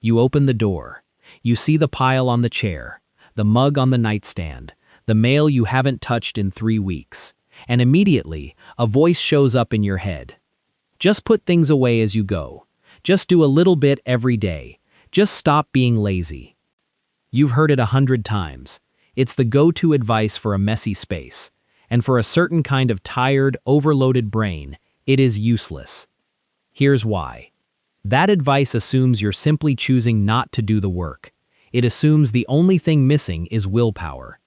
You open the door. You see the pile on the chair, the mug on the nightstand, the mail you haven't touched in 3 weeks. And immediately, a voice shows up in your head. Just put things away as you go. Just do a little bit every day. Just stop being lazy. You've heard it 100 times. It's the go-to advice for a messy space. And for a certain kind of tired, overloaded brain, it is useless. Here's why. That advice assumes you're simply choosing not to do the work. It assumes the only thing missing is willpower.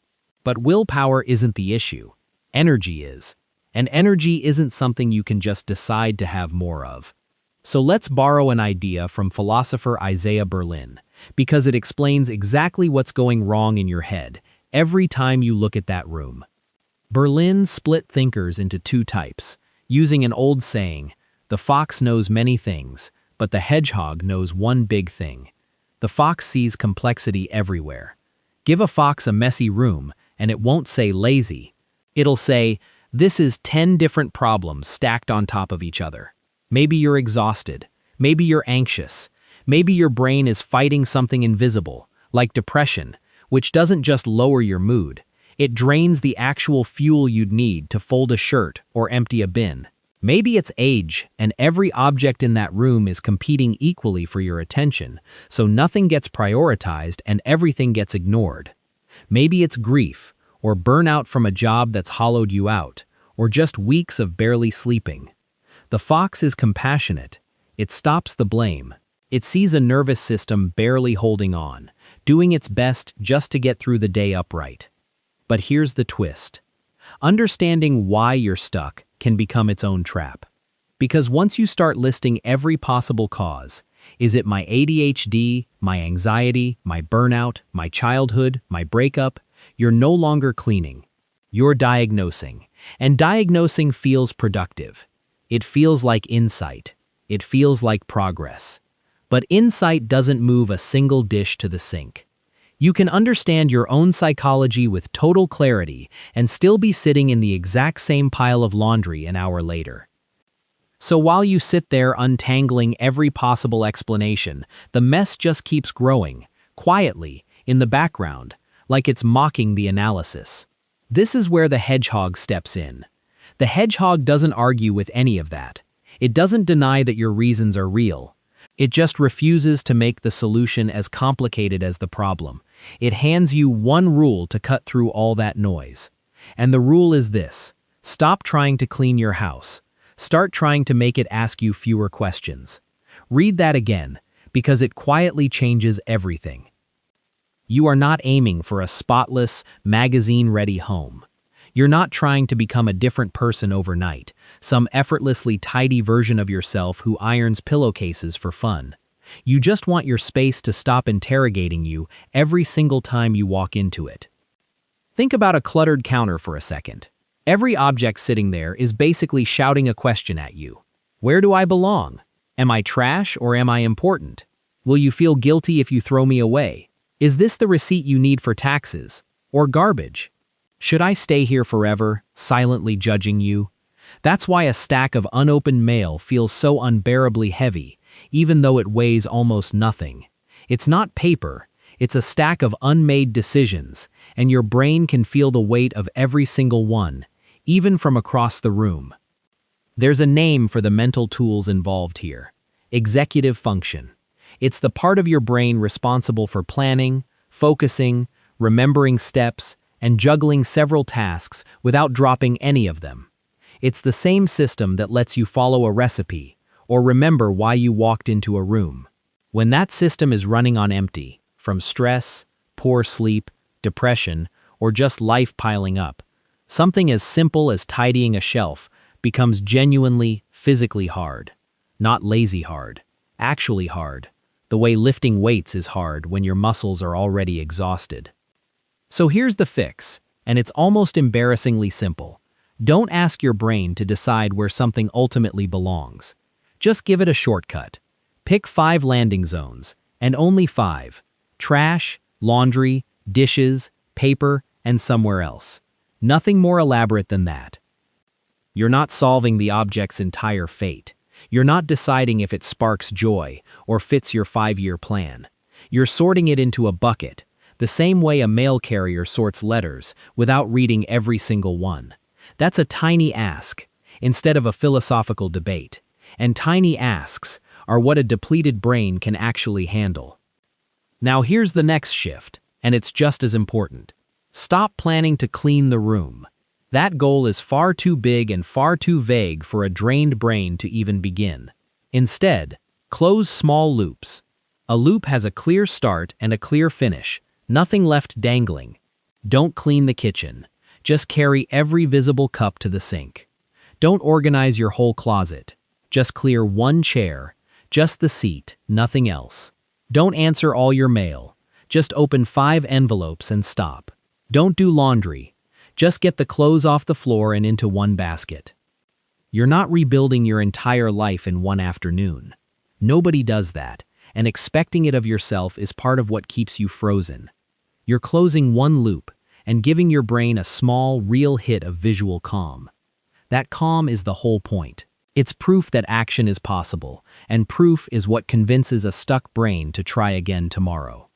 But willpower isn't the issue. Energy is. And energy isn't something you can just decide to have more of. So let's borrow an idea from philosopher Isaiah Berlin, because it explains exactly what's going wrong in your head every time you look at that room. Berlin split thinkers into 2 types, using an old saying, "The fox knows many things, but the hedgehog knows one big thing." The fox sees complexity everywhere. Give a fox a messy room, and it won't say lazy. It'll say, "This is 10 different problems stacked on top of each other." Maybe you're exhausted. Maybe you're anxious. Maybe your brain is fighting something invisible, like depression, which doesn't just lower your mood. It drains the actual fuel you'd need to fold a shirt or empty a bin. Maybe it's age, and every object in that room is competing equally for your attention, so nothing gets prioritized and everything gets ignored. Maybe it's grief, or burnout from a job that's hollowed you out, or just weeks of barely sleeping. The fox is compassionate. It stops the blame. It sees a nervous system barely holding on, doing its best just to get through the day upright. But here's the twist. Understanding why you're stuck can become its own trap. Because once you start listing every possible cause, is it my ADHD, my anxiety, my burnout, my childhood, my breakup? You're no longer cleaning. You're diagnosing. And diagnosing feels productive. It feels like insight. It feels like progress. But insight doesn't move a single dish to the sink. You can understand your own psychology with total clarity and still be sitting in the exact same pile of laundry an hour later. So while you sit there untangling every possible explanation, the mess just keeps growing, quietly, in the background, like it's mocking the analysis. This is where the hedgehog steps in. The hedgehog doesn't argue with any of that. It doesn't deny that your reasons are real. It just refuses to make the solution as complicated as the problem. It hands you one rule to cut through all that noise. And the rule is this: stop trying to clean your house. Start trying to make it ask you fewer questions. Read that again, because it quietly changes everything. You are not aiming for a spotless, magazine-ready home. You're not trying to become a different person overnight, some effortlessly tidy version of yourself who irons pillowcases for fun. You just want your space to stop interrogating you every single time you walk into it. Think about a cluttered counter for a second. Every object sitting there is basically shouting a question at you. Where do I belong? Am I trash or am I important? Will you feel guilty if you throw me away? Is this the receipt you need for taxes? Or garbage? Should I stay here forever, silently judging you? That's why a stack of unopened mail feels so unbearably heavy, even though it weighs almost nothing. It's not paper, it's a stack of unmade decisions, and your brain can feel the weight of every single one, even from across the room. There's a name for the mental tools involved here: executive function. It's the part of your brain responsible for planning, focusing, remembering steps, and juggling several tasks without dropping any of them. It's the same system that lets you follow a recipe or remember why you walked into a room. When that system is running on empty, from stress, poor sleep, depression, or just life piling up, something as simple as tidying a shelf becomes genuinely, physically hard. Not lazy hard, actually hard. The way lifting weights is hard when your muscles are already exhausted. So here's the fix, and it's almost embarrassingly simple. Don't ask your brain to decide where something ultimately belongs. Just give it a shortcut. Pick 5 landing zones, and only 5. Trash, laundry, dishes, paper, and somewhere else. Nothing more elaborate than that. You're not solving the object's entire fate. You're not deciding if it sparks joy or fits your 5-year plan. You're sorting it into a bucket, the same way a mail carrier sorts letters without reading every single one. That's a tiny ask, instead of a philosophical debate. And tiny asks are what a depleted brain can actually handle. Now here's the next shift, and it's just as important. Stop planning to clean the room. That goal is far too big and far too vague for a drained brain to even begin. Instead, close small loops. A loop has a clear start and a clear finish, nothing left dangling. Don't clean the kitchen. Just carry every visible cup to the sink. Don't organize your whole closet. Just clear one chair, just the seat, nothing else. Don't answer all your mail. Just open 5 envelopes and stop. Don't do laundry. Just get the clothes off the floor and into one basket. You're not rebuilding your entire life in one afternoon. Nobody does that, and expecting it of yourself is part of what keeps you frozen. You're closing one loop and giving your brain a small, real hit of visual calm. That calm is the whole point. It's proof that action is possible, and proof is what convinces a stuck brain to try again tomorrow.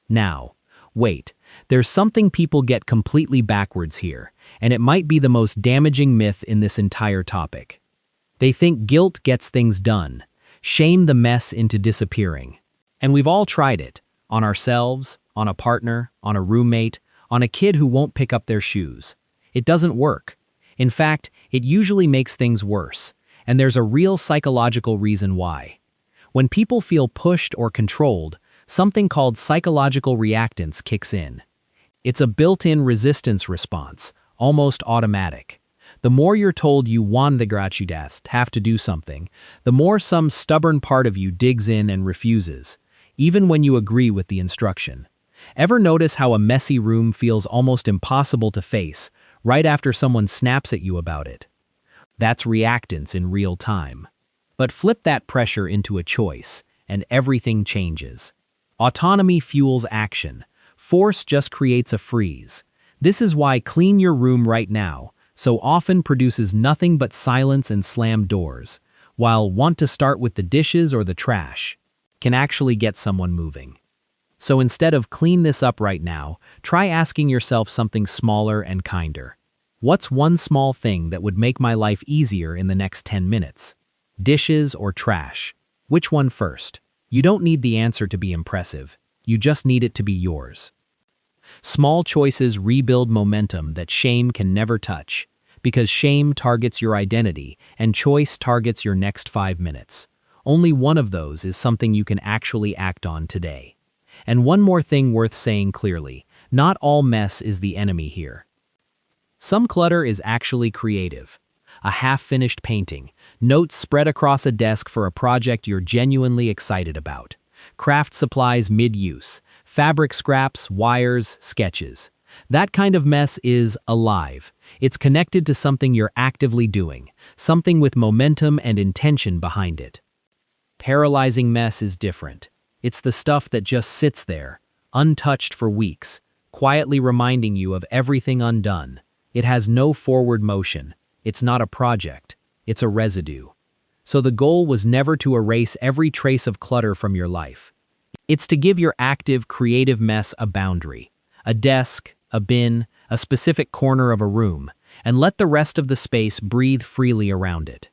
Now, wait, there's something people get completely backwards here, and it might be the most damaging myth in this entire topic. They think guilt gets things done, shame the mess into disappearing. And we've all tried it, on ourselves, on a partner, on a roommate, on a kid who won't pick up their shoes. It doesn't work. In fact, it usually makes things worse, and there's a real psychological reason why. When people feel pushed or controlled, something called psychological reactance kicks in. It's a built-in resistance response, almost automatic. The more you're told you want the gratuitast have to do something, the more some stubborn part of you digs in and refuses, even when you agree with the instruction. Ever notice how a messy room feels almost impossible to face right after someone snaps at you about it? That's reactance in real time. But flip that pressure into a choice, and everything changes. Autonomy fuels action. Force just creates a freeze. This is why clean your room right now so often produces nothing but silence and slammed doors, while want to start with the dishes or the trash can actually get someone moving. So instead of clean this up right now, try asking yourself something smaller and kinder. What's one small thing that would make my life easier in the next 10 minutes? Dishes or trash? Which one first? You don't need the answer to be impressive. You just need it to be yours. Small choices rebuild momentum that shame can never touch, because shame targets your identity and choice targets your next 5 minutes. Only one of those is something you can actually act on today. And one more thing worth saying clearly, not all mess is the enemy here. Some clutter is actually creative. A half-finished painting, notes spread across a desk for a project you're genuinely excited about, craft supplies mid-use, fabric scraps, wires, sketches. That kind of mess is alive. It's connected to something you're actively doing, something with momentum and intention behind it. Paralyzing mess is different. It's the stuff that just sits there, untouched for weeks, quietly reminding you of everything undone. It has no forward motion. It's not a project. It's a residue. So the goal was never to erase every trace of clutter from your life. It's to give your active, creative mess a boundary, a desk, a bin, a specific corner of a room, and let the rest of the space breathe freely around it.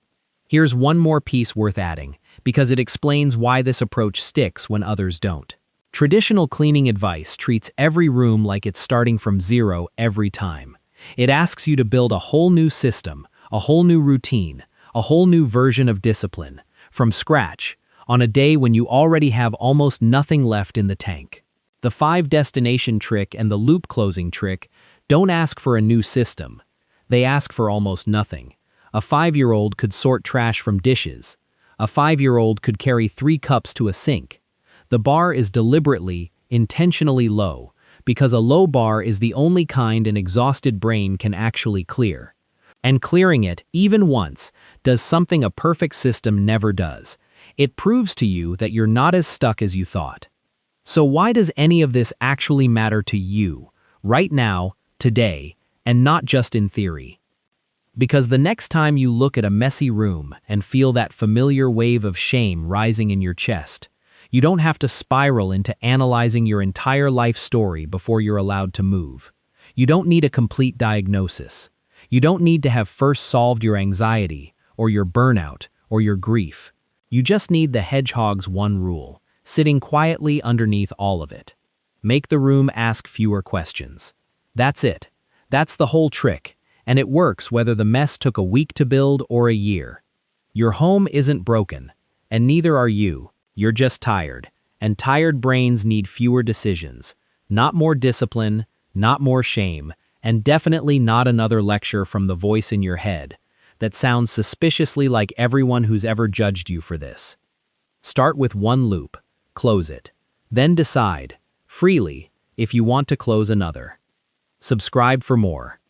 Here's one more piece worth adding, because it explains why this approach sticks when others don't. Traditional cleaning advice treats every room like it's starting from zero every time. It asks you to build a whole new system, a whole new routine, a whole new version of discipline, from scratch, on a day when you already have almost nothing left in the tank. The 5-destination trick and the loop closing trick don't ask for a new system. They ask for almost nothing. A 5-year-old could sort trash from dishes. A 5-year-old could carry 3 cups to a sink. The bar is deliberately, intentionally low, because a low bar is the only kind an exhausted brain can actually clear. And clearing it, even once, does something a perfect system never does. It proves to you that you're not as stuck as you thought. So why does any of this actually matter to you, right now, today, and not just in theory? Because the next time you look at a messy room and feel that familiar wave of shame rising in your chest, you don't have to spiral into analyzing your entire life story before you're allowed to move. You don't need a complete diagnosis. You don't need to have first solved your anxiety, or your burnout, or your grief. You just need the hedgehog's one rule, sitting quietly underneath all of it. Make the room ask fewer questions. That's it. That's the whole trick, and it works whether the mess took a week to build or a year. Your home isn't broken, and neither are you. You're just tired, and tired brains need fewer decisions, not more discipline, not more shame, and definitely not another lecture from the voice in your head that sounds suspiciously like everyone who's ever judged you for this. Start with one loop, close it, then decide, freely, if you want to close another. Subscribe for more.